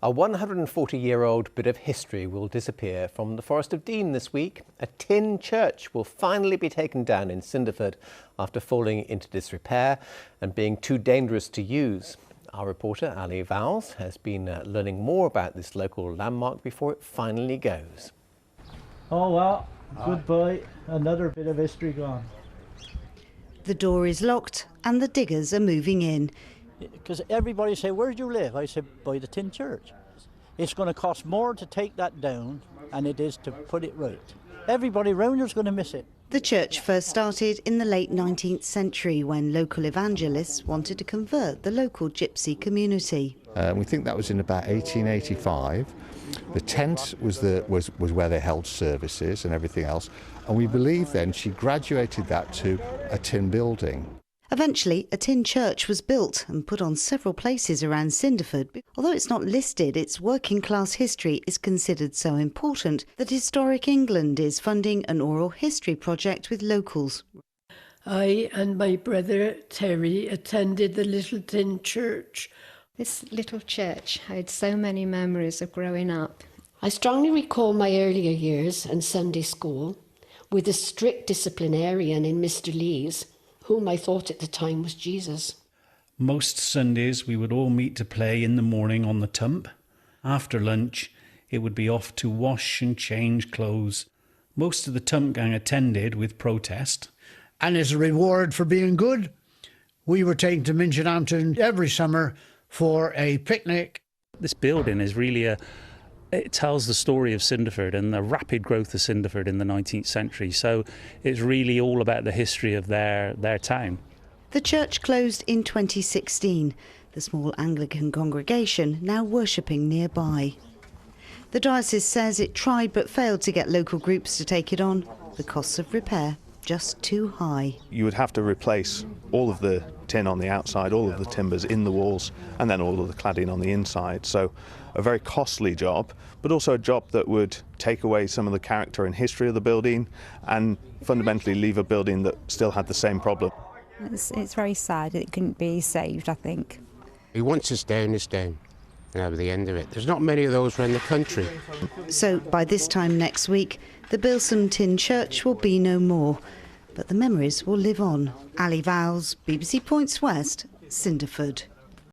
A 140-year-old bit of history will disappear from the Forest of Dean this week. A tin church will finally be taken down in Cinderford after falling into disrepair and being too dangerous to use. Our reporter Ali Vowles has been learning more about this local landmark before it finally goes. Oh well, goodbye. Another bit of history gone. The door is locked and the diggers are moving in. Because everybody say, where do you live? I said, by the tin church. It's going to cost more to take that down than it is to put it right. Everybody round here's going to miss it. The church first started in the late 19th century when local evangelists wanted to convert the local gypsy community. We think that was in about 1885. The tent was where they held services and everything else, and we believe then she graduated that to a tin building. Eventually, a tin church was built and put on several places around Cinderford. Although it's not listed, its working class history is considered so important that Historic England is funding an oral history project with locals. I and my brother Terry attended the little tin church. This little church had so many memories of growing up. I strongly recall my earlier years and Sunday school with a strict disciplinarian in Mr. Lees, whom I thought at the time was Jesus. Most Sundays we would all meet to play in the morning on the tump. After lunch it would be off to wash and change clothes. Most of the tump gang attended with protest. And as a reward for being good, we were taken to Minchinhampton every summer for a picnic. This building is really it tells the story of Cinderford and the rapid growth of Cinderford in the 19th century. So it's really all about the history of their town. The church closed in 2016, the small Anglican congregation now worshipping nearby. The diocese says it tried but failed to get local groups to take it on. The costs of repair just too high. You would have to replace all of the tin on the outside, all of the timbers in the walls, and then all of the cladding on the inside. So a very costly job, but also a job that would take away some of the character and history of the building and fundamentally leave a building that still had the same problem. It's very sad that it couldn't be saved, I think. Once it's down, it's down. And that was the end of it. There's not many of those around the country. So by this time next week, the Bilson Tin Church will be no more. But the memories will live on. Ali Vowles, BBC Points West, Cinderford.